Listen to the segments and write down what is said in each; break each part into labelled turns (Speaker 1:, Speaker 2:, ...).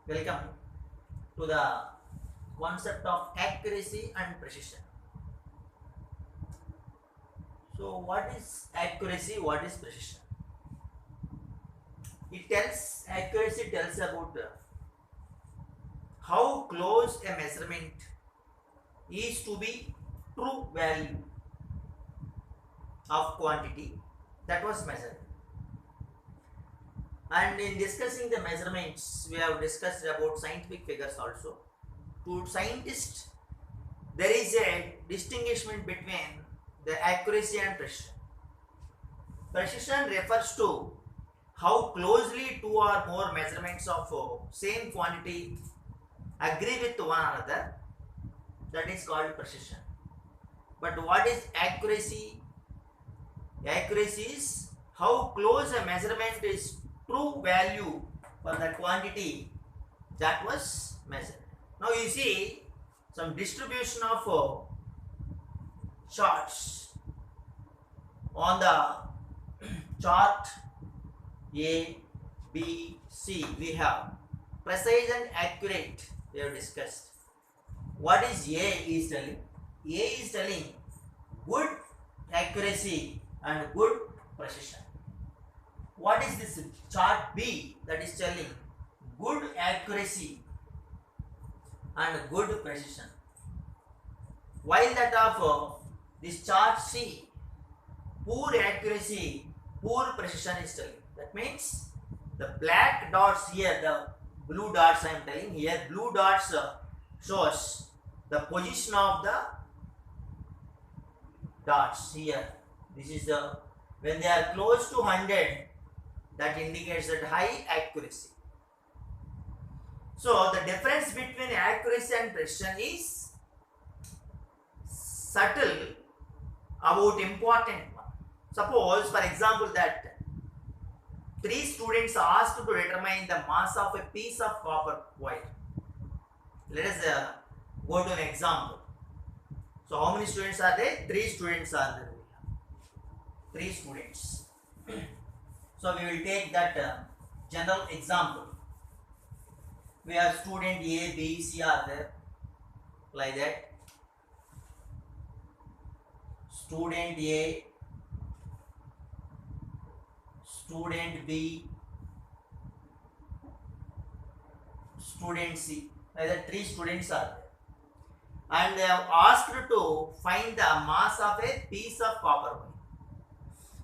Speaker 1: Welcome to the concept of accuracy and precision. So, what is accuracy? What is precision? Accuracy tells about how close a measurement is to be true value of quantity that was measured. And in discussing the measurements, we have discussed about scientific figures also. To scientists, there is a distinguishment between the accuracy and precision. Precision refers to how closely two or more measurements of same quantity agree with one another. That is called precision. But what is accuracy? Accuracy is how close a measurement is true value for the quantity that was measured. Now you see some distribution of charts on the chart A, B, C. We have precise and accurate. We have discussed. What is A is telling? A is telling good accuracy and good precision. What is this chart B? That is telling good accuracy and good precision. While that of this chart C, poor accuracy, poor precision is telling. That means the black dots here, the blue dots I am telling here, blue dots shows the position of the dots here. This is the, when they are close to 100, that indicates that high accuracy. So the difference between accuracy and precision is subtle about important one. Suppose, for example, that 3 students are asked to determine the mass of a piece of copper wire. Let us go to an example. So how many students are there? 3 students are there. 3 students. So we will take that general example. We have student A, B, C are there, like that. Student A, student B, student C. Like that 3 students are there. And they have asked to find the mass of a piece of copper wire.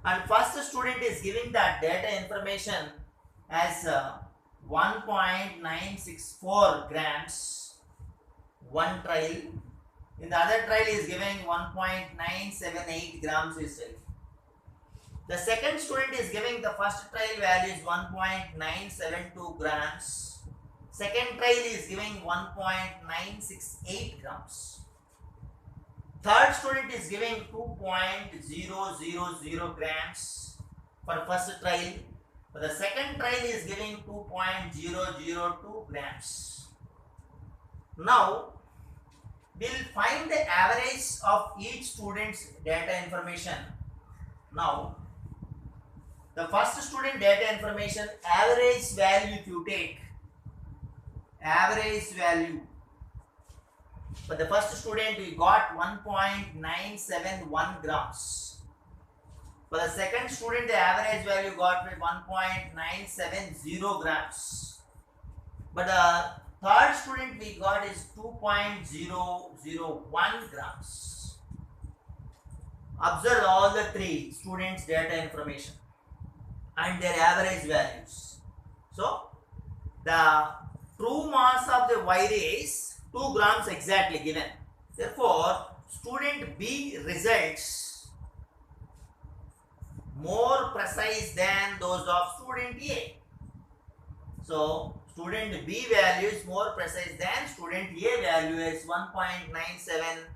Speaker 1: And first student is giving that data information as 1.964 grams one trial. In the other trial is giving 1.978 grams itself. The second student is giving the first trial value is 1.972 grams. Second trial is giving 1.968 grams. Third student is giving 2.000 grams for first trial. For the second trial is giving 2.002 grams. Now, we'll find the average of each student's data information. Now, the first student data information average value, if you take average value, for the first student we got 1.971 grams. For the second student the average value got 1.970 grams. But the third student we got is 2.001 grams. Observe all the 3 students data information and their average values. So the true mass of the wire is 2 grams exactly given. Therefore, student B results more precise than those of student A. So, student B value is more precise than student A value is 1.97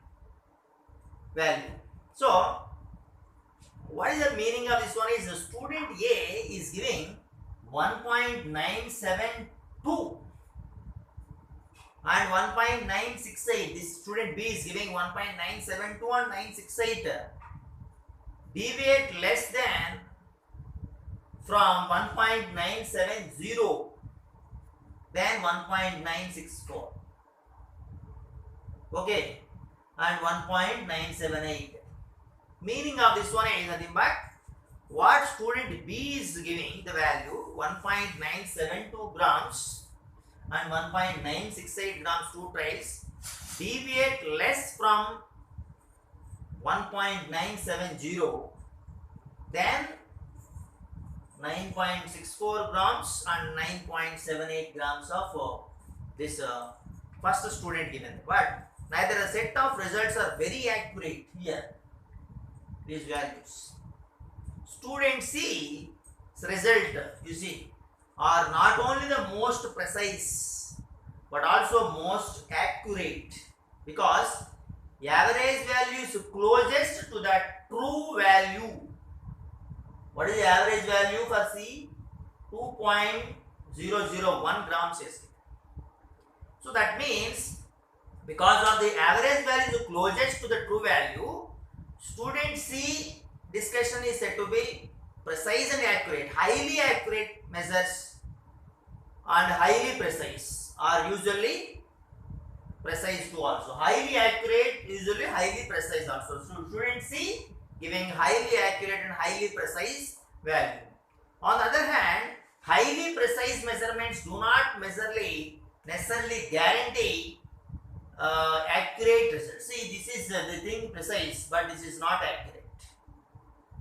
Speaker 1: value. So, what is the meaning of this one is the student A is giving 1.972 and 1.968. This student B is giving 1.972 and 968. Deviate less than from 1.970. then 1.964. Okay, and 1.978. Meaning of this one is nothing but what student B is giving the value 1.972 grams and 1.968 grams two trays deviate less from 1.970 then 9.64 grams and 9.78 grams of this first student given. But neither the set of results are very accurate here, these values. Student C's result, you see, are not only the most precise but also most accurate, because average value is closest to the true value. What is the average value for C? 2.001 grams SC. So that means because of the average value is closest to the true value, student C discussion is said to be precise and accurate. Highly accurate measures and highly precise are usually precise too also. Highly accurate, usually highly precise also. So student C giving highly accurate and highly precise value. On the other hand, highly precise measurements do not necessarily guarantee accurate results. See, this is the thing precise, but this is not accurate.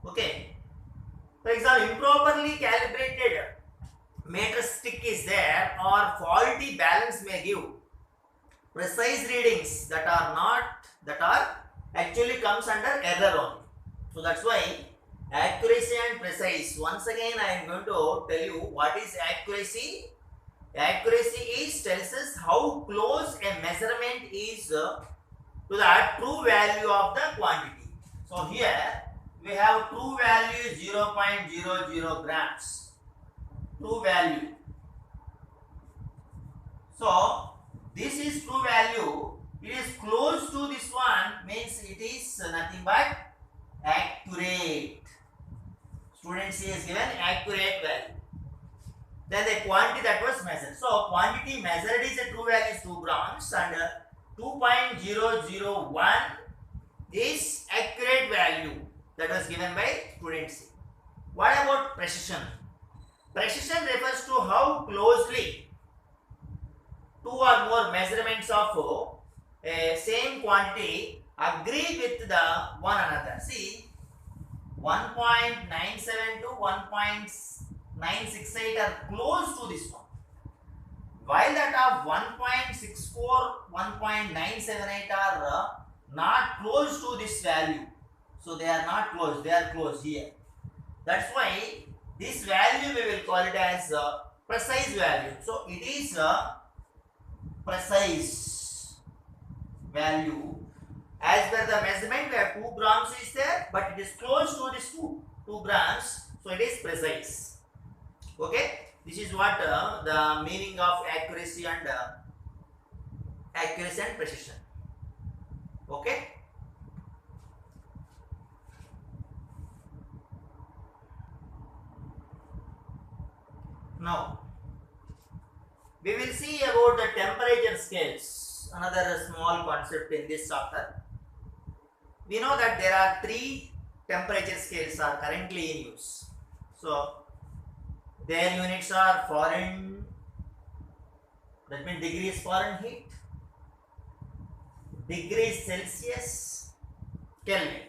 Speaker 1: Okay. For example, improperly calibrated meter stick is there, or faulty balance may give precise readings that are actually comes under error only. So that's why accuracy and precise. Once again, I am going to tell you what is accuracy. Accuracy is tells us how close a measurement is to the true value of the quantity. So here we have true value 0.00 grams. True value. So this is true value. It is close to this one, means it is nothing but accurate. Student C is given accurate value. Then the quantity that was measured. So quantity measured is a true value is 2 grams and 2.001 is accurate value that was given by student C. What about precision? Precision refers to how closely two or more measurements of a same quantity agree with the one another. See, 1.97 to 1.968 are close to this one, while that of 1.64, 1.978 are not close to this value. So they are not close, they are close here. That's why this value we will call it as precise value. So it is a precise value. As per the measurement, we have 2 grams is there, but it is close to this 2 grams, so it is precise. Okay, this is what the meaning of accuracy and precision. Okay. Now we will see about the temperature scales, another small concept in this chapter. We know that there are 3 temperature scales are currently in use. So their units are Fahrenheit, that means degrees Fahrenheit, degrees Celsius, Kelvin.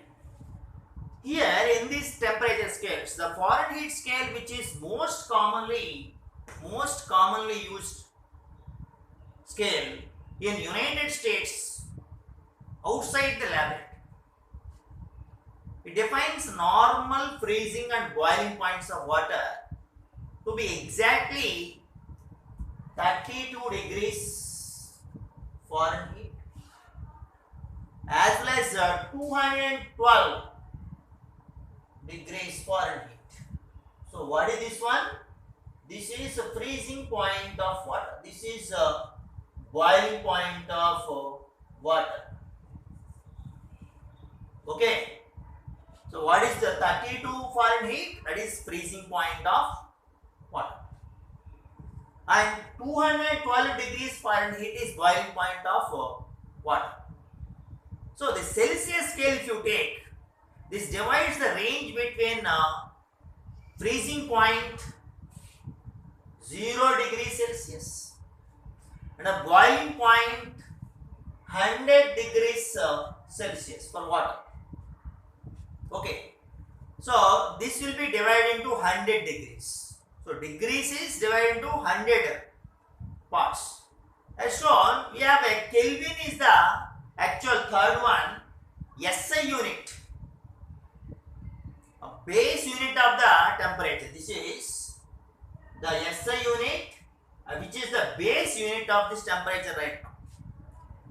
Speaker 1: Here in these temperature scales, the Fahrenheit scale, which is most commonly used scale in United States outside the laboratory. It defines normal freezing and boiling points of water to be exactly 32 degrees Fahrenheit as well as 212 degrees Fahrenheit. So what is this one? This is a freezing point of water. This is a boiling point of water. Okay. So what is the 32 Fahrenheit? That is freezing point of water. and 212 degrees Fahrenheit is boiling point of water. So the Celsius scale, if you take, this divides the range between freezing point 0 degrees Celsius and a boiling point 100 degrees Celsius for water. Okay, so this will be divided into 100 degrees. So degrees is divided into 100 parts. As shown, we have a Kelvin is the actual third one, SI unit, a base unit of the temperature. This is the SI unit, which is the base unit of this temperature right now.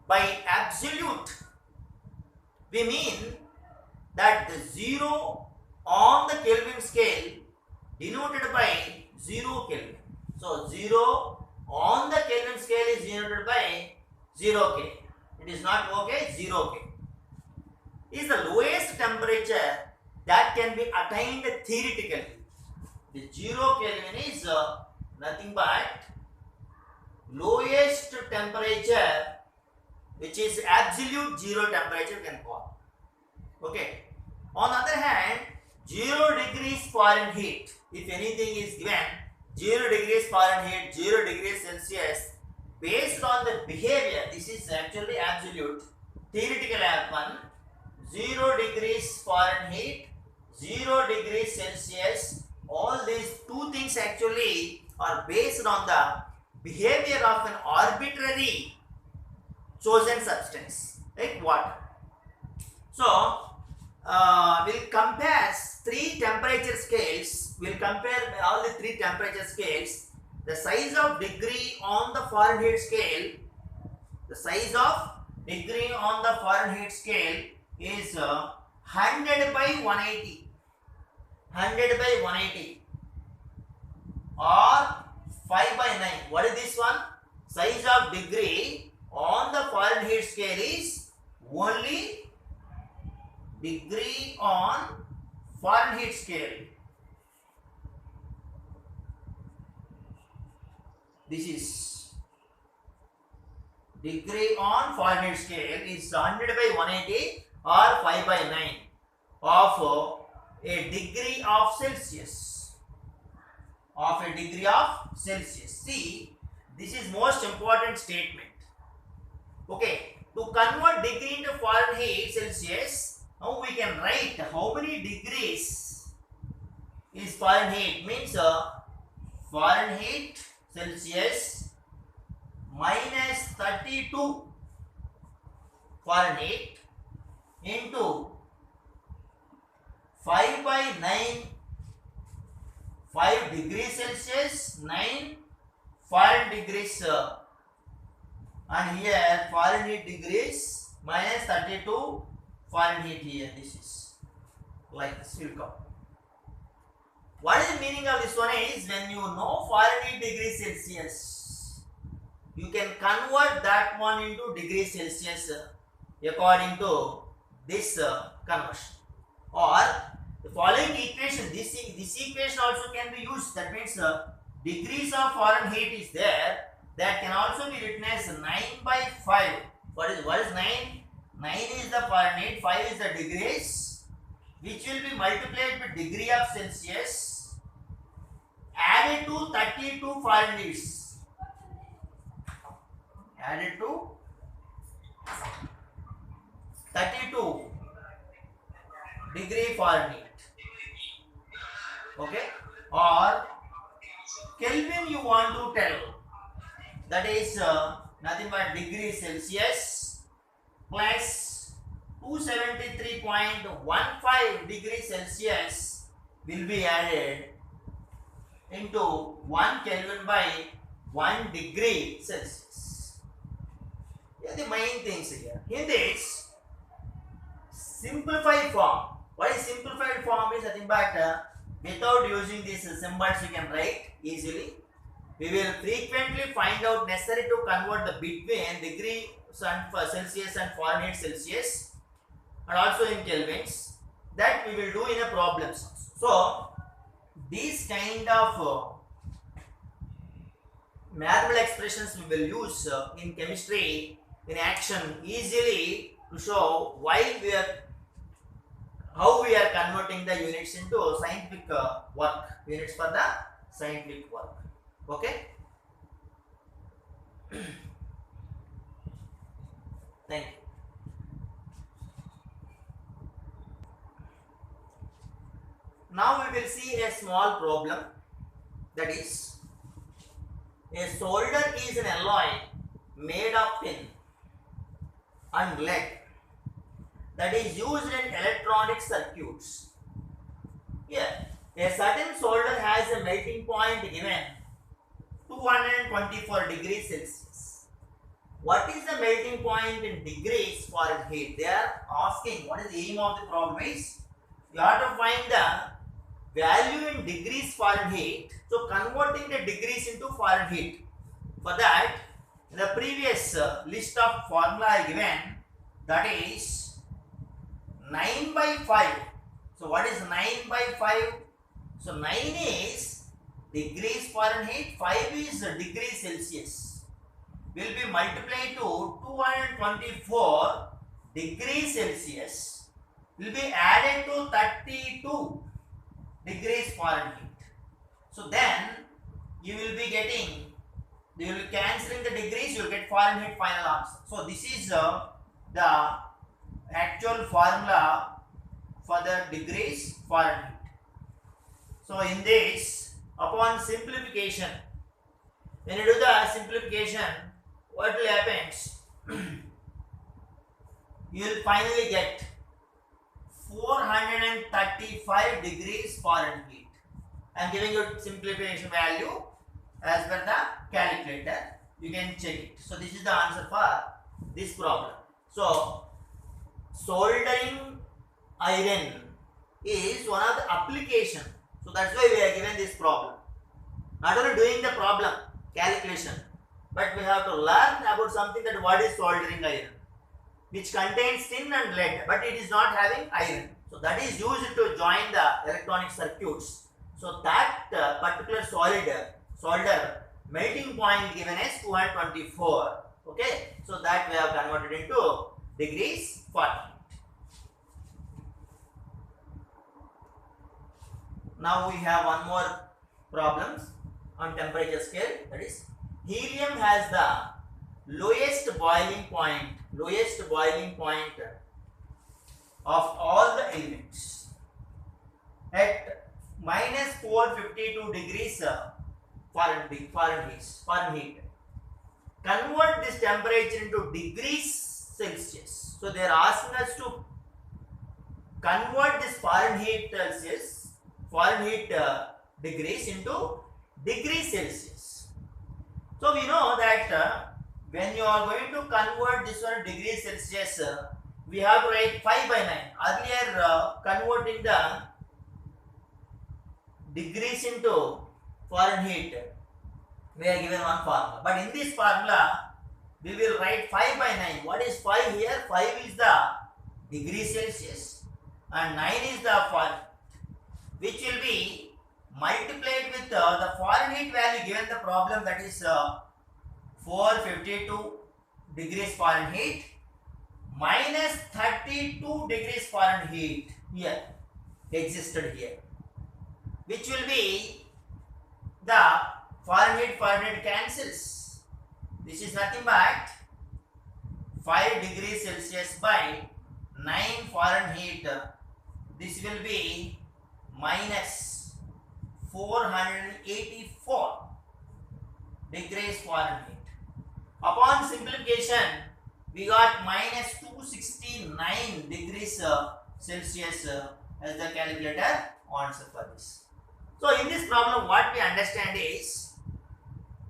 Speaker 1: By absolute, we mean that the 0 on the Kelvin scale denoted by 0 Kelvin. So 0 on the Kelvin scale is denoted by 0 K. It is not OK, 0 K. Is the lowest temperature that can be attained theoretically. The 0 Kelvin is nothing but lowest temperature, which is absolute 0 temperature can call. Okay. On the other hand, 0 degrees Fahrenheit, if anything is given, 0 degrees Fahrenheit, 0 degrees Celsius, based on the behavior, this is actually absolute, theoretical one, 0 degrees Fahrenheit, 0 degrees Celsius, all these two things actually are based on the behavior of an arbitrary chosen substance, like water. So, we'll compare three temperature scales. We'll compare all the three temperature scales. The size of degree on the Fahrenheit scale, the size of degree on the Fahrenheit scale is 100 by 180. 100 by 180 or 5 by 9. What is this one? Size of degree on the Fahrenheit scale is only degree on Fahrenheit scale. This is degree on Fahrenheit scale is 100 by 180 or 5 by 9 of a degree of Celsius. Of a degree of Celsius. See, this is most important statement. Okay, to convert degree into Fahrenheit Celsius, now we can write how many degrees is Fahrenheit. Means Fahrenheit Celsius minus 32 Fahrenheit into 5 by 9, 5 degrees Celsius, 9 Fahrenheit degrees, and here Fahrenheit degrees minus 32 Fahrenheit here. This is like this will come. What is the meaning of this one is, when you know Fahrenheit degrees Celsius, you can convert that one into degrees Celsius according to this conversion. Or the following equation, this equation also can be used. That means degrees of Fahrenheit is there. That can also be written as 9 by 5. What is 9? 9 is the Fahrenheit, 5 is the degrees, which will be multiplied with degree of Celsius added to 32 Fahrenheit. Added to 32 degree Fahrenheit. Okay? Or Kelvin you want to tell. That is nothing but degree Celsius plus 273.15 degrees Celsius will be added into 1 Kelvin by 1 degree Celsius. Here are the main things here. In this simplified form, what is simplified form is nothing but without using these symbols you can write easily. We will frequently find out necessary to convert the between degree Celsius and Fahrenheit Celsius, and also in Kelvins. That we will do in a problems. So these kind of mathematical expressions we will use in chemistry in action easily to show why we are, how we are converting the units into scientific work, units for the scientific work. Okay. Thank you. Now we will see a small problem, that is, a solder is an alloy made of tin and lead that is used in electronic circuits. Here, a certain solder has a melting point given 224 degrees Celsius. What is the melting point in degrees Fahrenheit? They are asking what is the aim of the problem is you have to find the value in degrees Fahrenheit. So converting the degrees into Fahrenheit. For that, in the previous list of formula given, that is 9 by 5. So what is 9 by 5? So 9 is degrees Fahrenheit, 5 is degrees Celsius. Will be multiplied to 224 degrees Celsius, will be added to 32 degrees Fahrenheit. So then you will be getting, you will be cancelling the degrees, you will get Fahrenheit final answer. So this is the actual formula for the degrees Fahrenheit. So in this, upon simplification, when you do the simplification, what will happen? You will finally get 435 degrees Fahrenheit. I am giving you simplification value as per the calculator. You can check it. So this is the answer for this problem. So soldering iron is one of the application. So that's why we are given this problem. Not only doing the problem calculation, but we have to learn about something, that what is soldering iron, which contains tin and lead, but it is not having iron. So that is used to join the electronic circuits. So that particular solder melting point given as 224. Okay, so that we have converted into degrees Fahrenheit. Now we have one more problems on temperature scale, that is helium has the lowest boiling point of all the elements at minus 452 degrees Fahrenheit. Convert this temperature into degrees Celsius. So they are asking us to convert this Fahrenheit degrees into degrees Celsius. So we know that when you are going to convert this one degrees Celsius, we have to write 5 by 9. Earlier converting the degrees into Fahrenheit, we are given one formula. But in this formula, we will write 5 by 9. What is 5 here? 5 is the degrees Celsius and 9 is the Fahrenheit, which will be multiplied with the Fahrenheit value given the problem, that is 452 degrees Fahrenheit minus 32 degrees Fahrenheit here existed here, which will be the Fahrenheit cancels. This is nothing but 5 degrees Celsius by 9 Fahrenheit. This will be minus 484 degrees Fahrenheit. Upon simplification, we got minus 269 degrees Celsius as the calculator answer for this. So in this problem, what we understand is,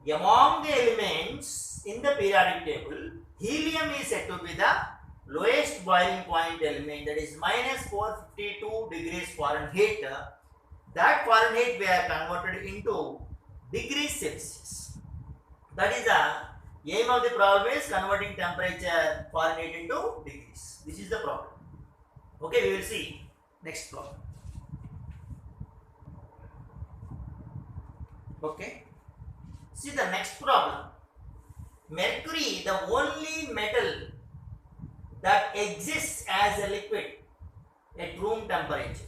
Speaker 1: among the elements in the periodic table, helium is said to be the lowest boiling point element, that is minus 452 degrees Fahrenheit. That Fahrenheit we are converted into degrees Celsius. That is the aim of the problem, is converting temperature Fahrenheit into degrees. This is the problem. Okay, we will see next problem. Okay, See the next problem. Mercury, the only metal that exists as a liquid at room temperature.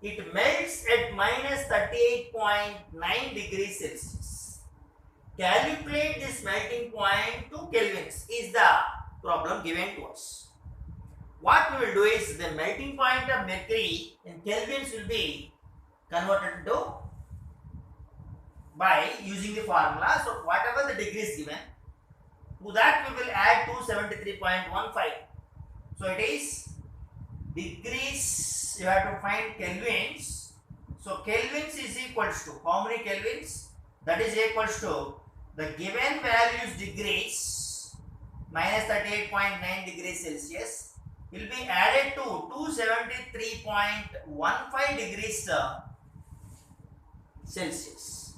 Speaker 1: It melts at minus 38.9 degrees Celsius. Calculate this melting point to kelvins is the problem given to us. What we will do is the melting point of mercury in kelvins will be converted to by using the formula. So whatever the degree is given, to that we will add 273.15. So it is degrees, you have to find kelvins. So kelvins is equals to how many kelvins? That is equals to the given values degrees minus 38.9 degrees Celsius will be added to 273.15 degrees Celsius.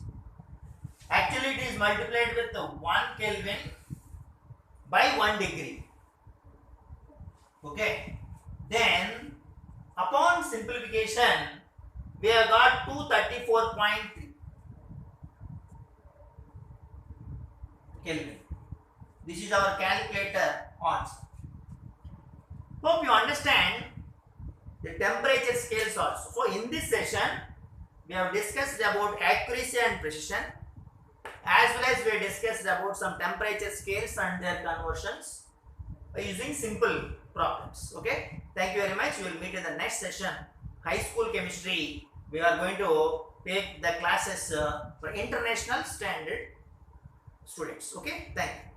Speaker 1: Actually, it is multiplied with 1 Kelvin by 1 degree. Okay. Then, upon simplification, we have got 234.3 Kelvin. This is our calculator answer. Hope you understand the temperature scales also. So, in this session, we have discussed about accuracy and precision, as well as we discussed about some temperature scales and their conversions by using simple problems. Okay, thank you very much. We will meet in the next session. High school chemistry, we are going to take the classes for international standard students. Okay, thank you.